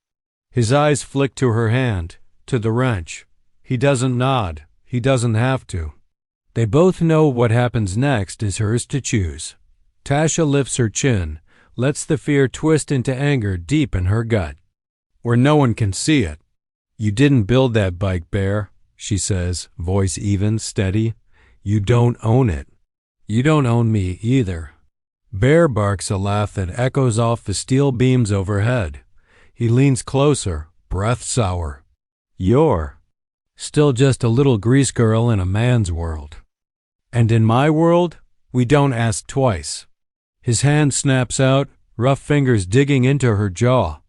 His eyes flick to her hand, to the wrench. He doesn't nod. He doesn't have to. They both know what happens next is hers to choose. Tasha lifts her chin, lets the fear twist into anger deep in her gut, where no one can see it. You didn't build that bike, Bear, she says, voice even, steady. You don't own it. You don't own me either. Bear barks a laugh that echoes off the steel beams overhead. He leans closer, breath sour. You're still just a little grease girl in a man's world. And in my world, we don't ask twice. His hand snaps out, rough fingers digging into her jaw.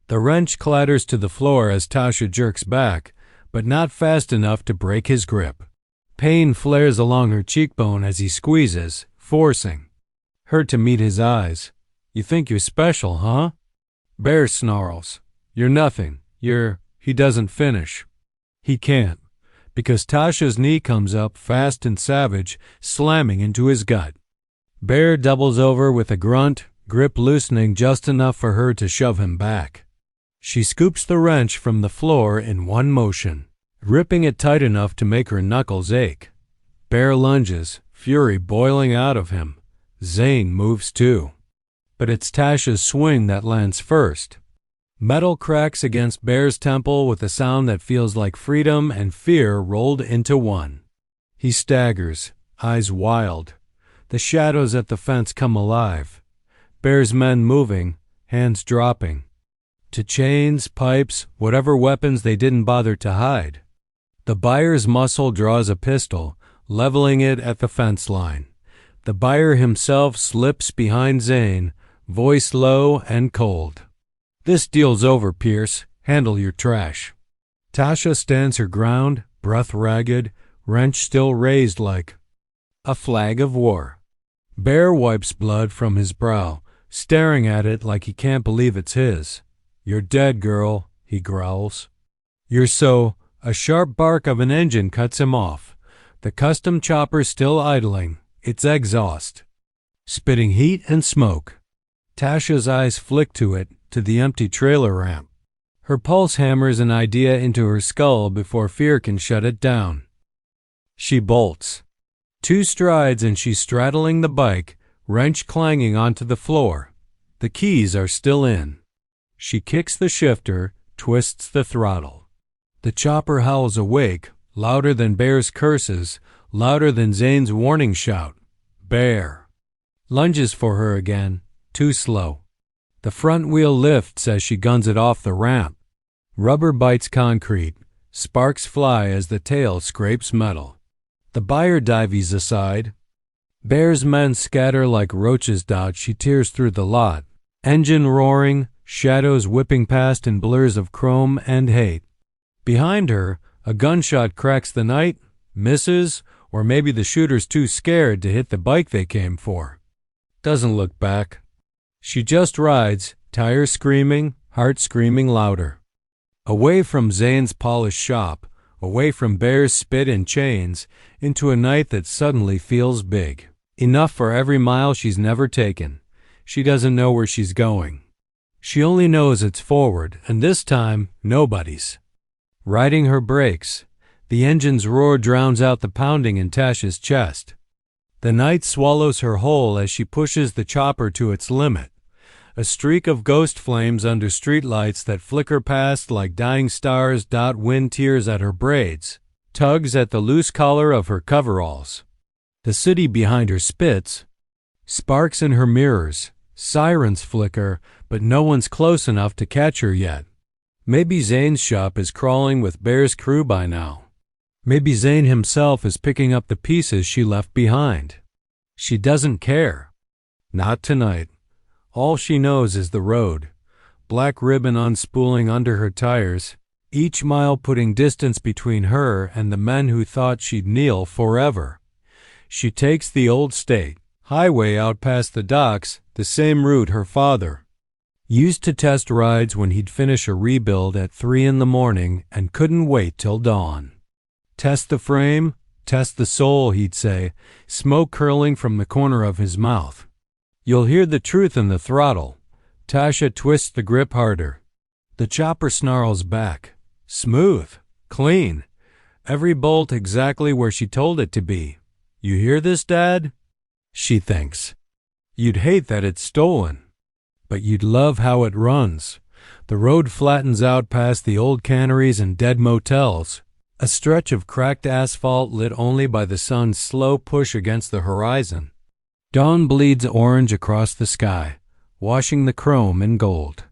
The wrench clatters to the floor as Tasha jerks back, but not fast enough to break his grip. Pain flares along her cheekbone as he squeezes, forcing her to meet his eyes. "You think you're special, huh?" Bear snarls. "You're nothing. He doesn't finish. He can't, because Tasha's knee comes up fast and savage, slamming into his gut. Bear doubles over with a grunt, grip loosening just enough for her to shove him back. She scoops the wrench from the floor in one motion, gripping it tight enough to make her knuckles ache. Bear lunges, fury boiling out of him. Zane moves too. But it's Tasha's swing that lands first. Metal cracks against Bear's temple with a sound that feels like freedom and fear rolled into one. He staggers, eyes wild. The shadows at the fence come alive. Bear's men moving, hands dropping. To chains, pipes, whatever weapons they didn't bother to hide. The buyer's muscle draws a pistol, leveling it at the fence line. The buyer himself slips behind Zane, voice low and cold. "This deal's over, Pierce. Handle your trash." Tasha stands her ground, breath ragged, wrench still raised like a flag of war. Bear wipes blood from his brow, staring at it like he can't believe it's his. "You're dead, girl," he growls. "You're so—" A sharp bark of an engine cuts him off. The custom chopper still idling, its exhaust spitting heat and smoke. Tasha's eyes flick to it, to the empty trailer ramp. Her pulse hammers an idea into her skull before fear can shut it down. She bolts. 2 strides and she's straddling the bike, wrench clanging onto the floor. The keys are still in. She kicks the shifter, twists the throttle. The chopper howls awake, louder than Bear's curses, louder than Zane's warning shout. Bear lunges for her again, too slow. The front wheel lifts as she guns it off the ramp. Rubber bites concrete. Sparks fly as the tail scrapes metal. The buyer dives aside. Bear's men scatter like roaches. She tears through the lot. Engine roaring, shadows whipping past in blurs of chrome and hate. Behind her, a gunshot cracks the night, misses, or maybe the shooter's too scared to hit the bike they came for. Doesn't look back. She just rides, tires screaming, heart screaming louder. Away from Zane's polished shop, away from Bear's spit and chains, into a night that suddenly feels big. Enough for every mile she's never taken. She doesn't know where she's going. She only knows it's forward, and this time, nobody's. Riding her brakes, the engine's roar drowns out the pounding in Tasha's chest. The night swallows her whole as she pushes the chopper to its limit. A streak of ghost flames under streetlights that flicker past like dying stars. Wind tears at her braids, tugs at the loose collar of her coveralls. The city behind her spits. Sparks in her mirrors, sirens flicker, but no one's close enough to catch her yet. Maybe Zane's shop is crawling with Bear's crew by now. Maybe Zane himself is picking up the pieces she left behind. She doesn't care. Not tonight. All she knows is the road, black ribbon unspooling under her tires, each mile putting distance between her and the men who thought she'd kneel forever. She takes the old state highway out past the docks, the same route her father used to test rides when he'd finish a rebuild at 3 a.m. and couldn't wait till dawn. Test the frame, test the soul, he'd say, smoke curling from the corner of his mouth. You'll hear the truth in the throttle. Tasha twists the grip harder. The chopper snarls back. Smooth. Clean. Every bolt exactly where she told it to be. You hear this, Dad? She thinks. You'd hate that it's stolen. But you'd love how it runs. The road flattens out past the old canneries and dead motels. A stretch of cracked asphalt lit only by the sun's slow push against the horizon. Dawn bleeds orange across the sky, washing the chrome in gold.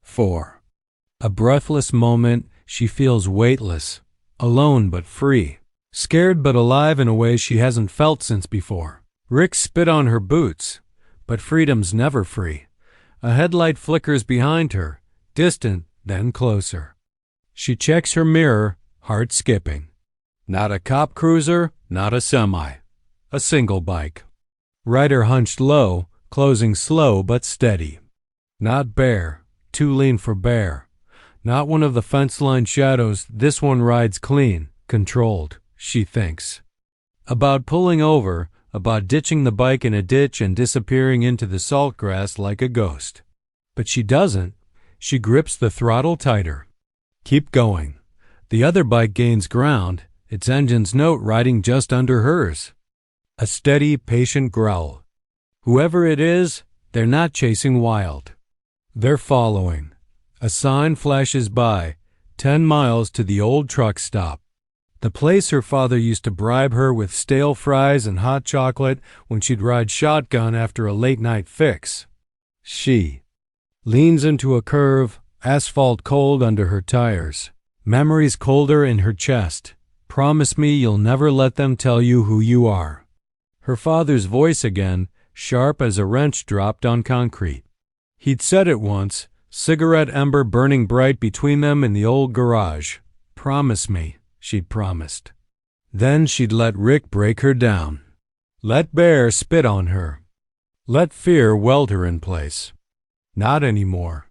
4. A breathless moment, she feels weightless, alone but free, scared but alive in a way she hasn't felt since before. Rick spit on her boots, but freedom's never free. A headlight flickers behind her, distant, then closer. She checks her mirror, heart skipping. Not a cop cruiser, not a semi. A single bike. Rider hunched low, closing slow but steady. Not Bear, too lean for Bear. Not one of the fence-line shadows, this one rides clean, controlled, she thinks. About pulling over, about ditching the bike in a ditch and disappearing into the saltgrass like a ghost. But she doesn't. She grips the throttle tighter. Keep going. The other bike gains ground, its engine's note riding just under hers. A steady, patient growl. Whoever it is, they're not chasing wild. They're following. A sign flashes by, 10 miles to the old truck stop. The place her father used to bribe her with stale fries and hot chocolate when she'd ride shotgun after a late-night fix. She leans into a curve, asphalt cold under her tires. Memories colder in her chest. Promise me you'll never let them tell you who you are. Her father's voice again, sharp as a wrench dropped on concrete. He'd said it once, cigarette ember burning bright between them in the old garage. Promise me, she'd promised. Then she'd let Rick break her down. Let Bear spit on her. Let fear weld her in place. Not anymore.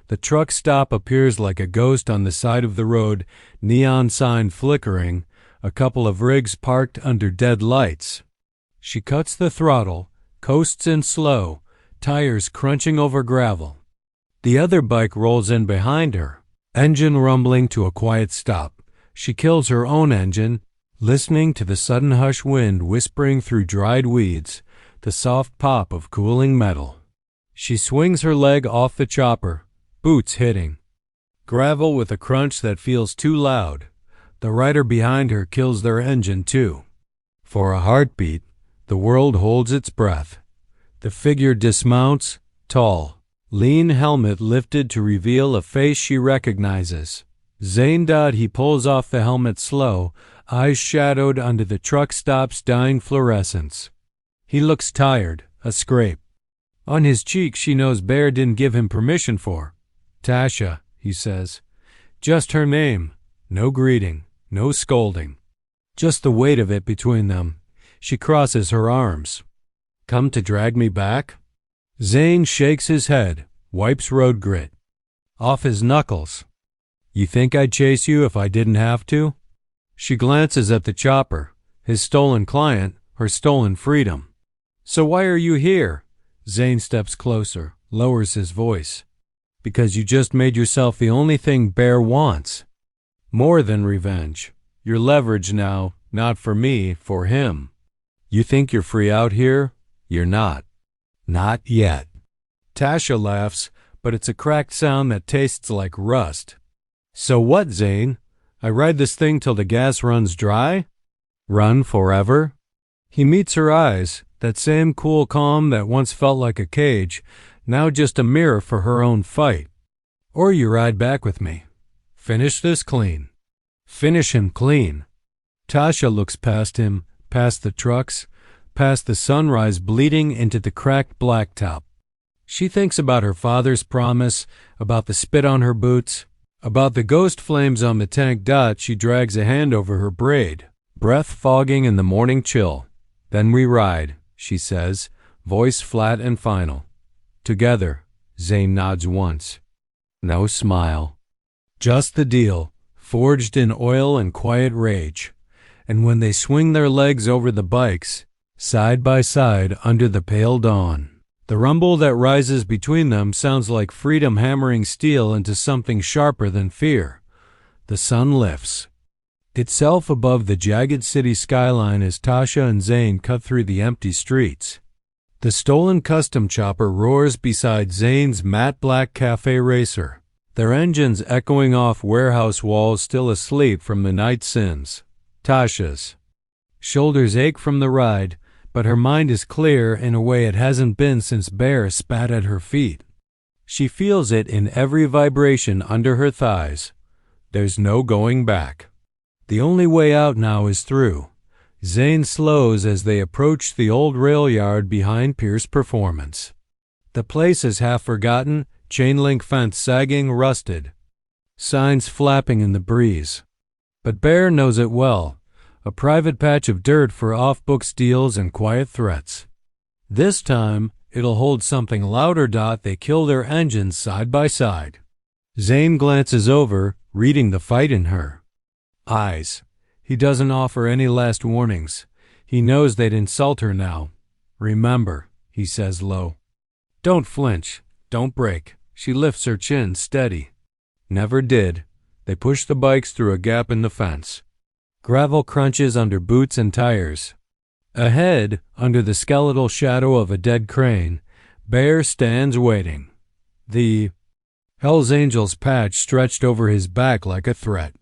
The truck stop appears like a ghost on the side of the road, neon sign flickering, a couple of rigs parked under dead lights. She cuts the throttle, coasts in slow, tires crunching over gravel. The other bike rolls in behind her, engine rumbling to a quiet stop. She kills her own engine, listening to the sudden hush wind whispering through dried weeds, the soft pop of cooling metal. She swings her leg off the chopper, boots hitting. Gravel with a crunch that feels too loud. The rider behind her kills their engine too. For a heartbeat, the world holds its breath. The figure dismounts, tall, lean helmet lifted to reveal a face she recognizes. Zane Dodd. He pulls off the helmet slow, eyes shadowed under the truck stop's dying fluorescence. He looks tired, a scrape. On his cheek she knows Bear didn't give him permission for. Tasha, he says. Just her name. No greeting, no scolding. Just the weight of it between them. She crosses her arms. Come to drag me back? Zane shakes his head, wipes road grit. Off his knuckles. You think I'd chase you if I didn't have to? She glances at the chopper, his stolen client, her stolen freedom. So why are you here? Zane steps closer, lowers his voice. Because you just made yourself the only thing Bear wants. More than revenge. You're leverage now, not for me, for him. You think you're free out here? You're not. Not yet. Tasha laughs, but it's a cracked sound that tastes like rust. So what, Zane? I ride this thing till the gas runs dry? Run forever? He meets her eyes, that same cool calm that once felt like a cage, now just a mirror for her own fight. Or you ride back with me. Finish this clean. Finish him clean. Tasha looks past him, past the trucks, past the sunrise bleeding into the cracked blacktop. She thinks about her father's promise, about the spit on her boots, about the ghost flames on the tank dot. She drags a hand over her braid, breath fogging in the morning chill. Then we ride, she says, voice flat and final. Together, Zane nods once. No smile. Just the deal, forged in oil and quiet rage. And when they swing their legs over the bikes, side by side under the pale dawn, the rumble that rises between them sounds like freedom hammering steel into something sharper than fear. The sun lifts itself above the jagged city skyline as Tasha and Zane cut through the empty streets. The stolen custom chopper roars beside Zane's matte black cafe racer, their engines echoing off warehouse walls still asleep from the night sins. Tasha's shoulders ache from the ride, but her mind is clear in a way it hasn't been since Bear spat at her feet. She feels it in every vibration under her thighs. There's no going back. The only way out now is through. Zane slows as they approach the old rail yard behind Pierce Performance. The place is half forgotten, chain link fence sagging, rusted. Signs flapping in the breeze. But Bear knows it well, a private patch of dirt for off-book steals and quiet threats. This time, it'll hold something louder. They kill their engines side by side. Zane glances over, reading the fight in her eyes. He doesn't offer any last warnings. He knows they'd insult her now. Remember, he says low. Don't flinch. Don't break. She lifts her chin steady. Never did. They push the bikes through a gap in the fence. Gravel crunches under boots and tires. Ahead, under the skeletal shadow of a dead crane, Bear stands waiting. The Hell's Angels patch stretched over his back like a threat.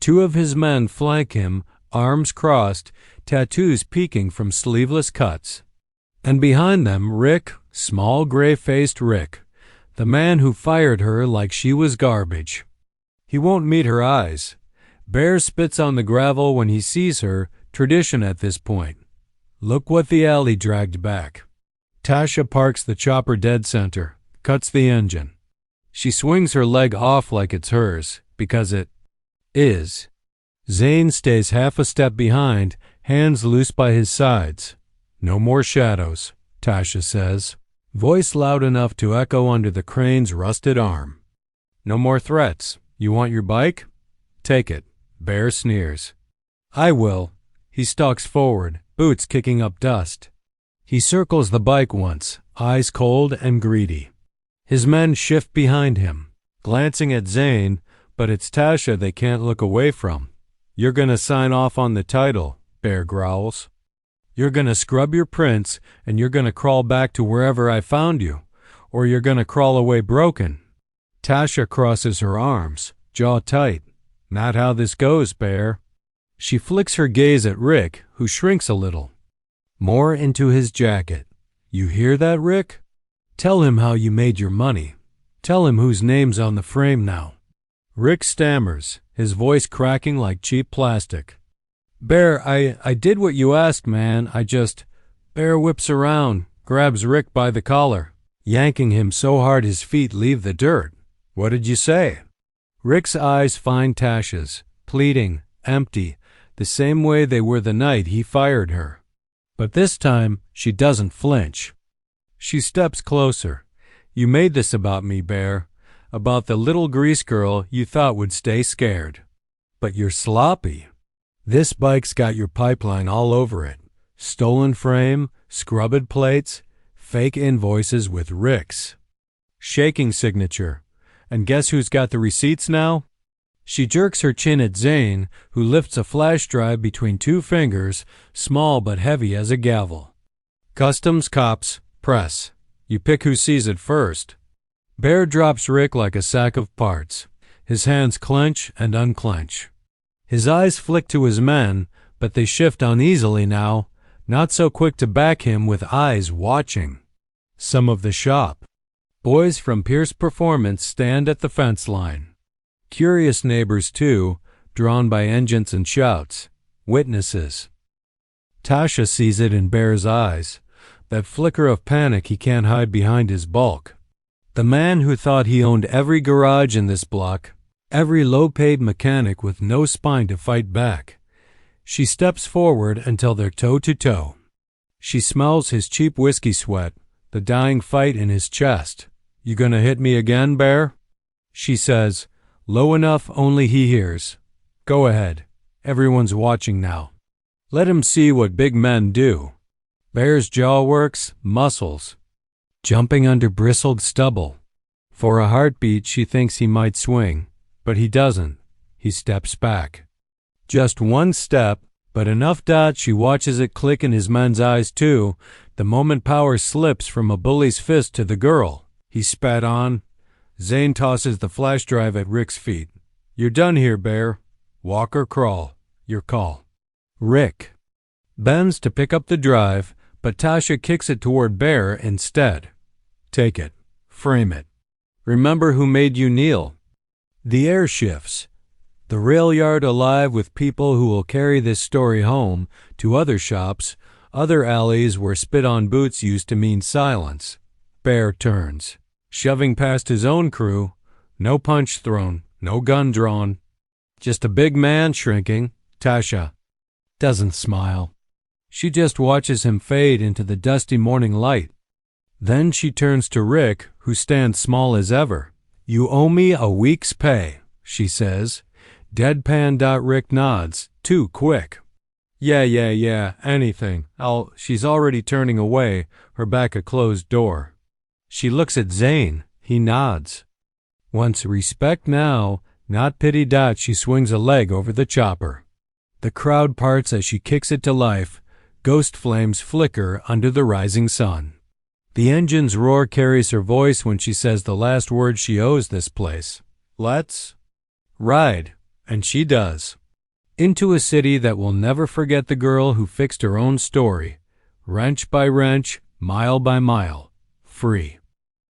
Two of his men flank him, arms crossed, tattoos peeking from sleeveless cuts. And behind them, Rick, small gray-faced Rick, the man who fired her like she was garbage. He won't meet her eyes. Bear spits on the gravel when he sees her, tradition at this point. Look what the alley dragged back. Tasha parks the chopper dead center, cuts the engine. She swings her leg off like it's hers, because it is. Zane stays half a step behind, hands loose by his sides. No more shadows, Tasha says, voice loud enough to echo under the crane's rusted arm. No more threats. You want your bike? Take it. Bear sneers. I will. He stalks forward, boots kicking up dust. He circles the bike once, eyes cold and greedy. His men shift behind him, glancing at Zane, but it's Tasha they can't look away from. You're gonna sign off on the title, Bear growls. You're gonna scrub your prints, and you're gonna crawl back to wherever I found you, or you're gonna crawl away broken. Tasha crosses her arms, jaw tight. Not how this goes, Bear. She flicks her gaze at Rick, who shrinks a little. More into his jacket. You hear that, Rick? Tell him how you made your money. Tell him whose name's on the frame now. Rick stammers, his voice cracking like cheap plastic. Bear, I did what you asked, man. Bear whips around, grabs Rick by the collar, yanking him so hard his feet leave the dirt. What did you say? Rick's eyes find Tasha's, pleading, empty, the same way they were the night he fired her. But this time, she doesn't flinch. She steps closer. You made this about me, Bear. About the little grease girl you thought would stay scared. But you're sloppy. This bike's got your pipeline all over it. Stolen frame, scrubbed plates, fake invoices with Rick's shaking signature. And guess who's got the receipts now? She jerks her chin at Zane, who lifts a flash drive between two fingers, small but heavy as a gavel. Customs, cops, press. You pick who sees it first. Bear drops Rick like a sack of parts. His hands clench and unclench. His eyes flick to his men, but they shift uneasily now, not so quick to back him with eyes watching. Some of the shop. Boys from Pierce Performance stand at the fence line. Curious neighbors, too, drawn by engines and shouts. Witnesses. Tasha sees it in Bear's eyes, that flicker of panic he can't hide behind his bulk. The man who thought he owned every garage in this block, every low-paid mechanic with no spine to fight back. She steps forward until they're toe-to-toe. She smells his cheap whiskey sweat, the dying fight in his chest. You gonna hit me again, Bear? She says, low enough only he hears. Go ahead. Everyone's watching now. Let him see what big men do. Bear's jaw works, muscles, jumping under bristled stubble. For a heartbeat she thinks he might swing, but he doesn't. He steps back. Just one step, but enough she watches it click in his men's eyes too, the moment power slips from a bully's fist to the girl. He spat on. Zane tosses the flash drive at Rick's feet. You're done here, Bear. Walk or crawl. Your call. Rick bends to pick up the drive, but Tasha kicks it toward Bear instead. Take it. Frame it. Remember who made you kneel. The air shifts. The rail yard alive with people who will carry this story home to other shops, other alleys where spit-on boots used to mean silence. Bear turns, shoving past his own crew. No punch thrown, no gun drawn. Just a big man shrinking. Tasha doesn't smile. She just watches him fade into the dusty morning light. Then she turns to Rick, who stands small as ever. "You owe me a week's pay," she says. Deadpan. Rick nods. Too quick. Yeah, anything. She's already turning away, her back a closed door. She looks at Zane. He nods. Wants respect now, not pity. She swings a leg over the chopper. The crowd parts as she kicks it to life. Ghost flames flicker under the rising sun. The engine's roar carries her voice when she says the last word she owes this place. Let's ride. And she does. Into a city that will never forget the girl who fixed her own story. Wrench by wrench, mile by mile. Free.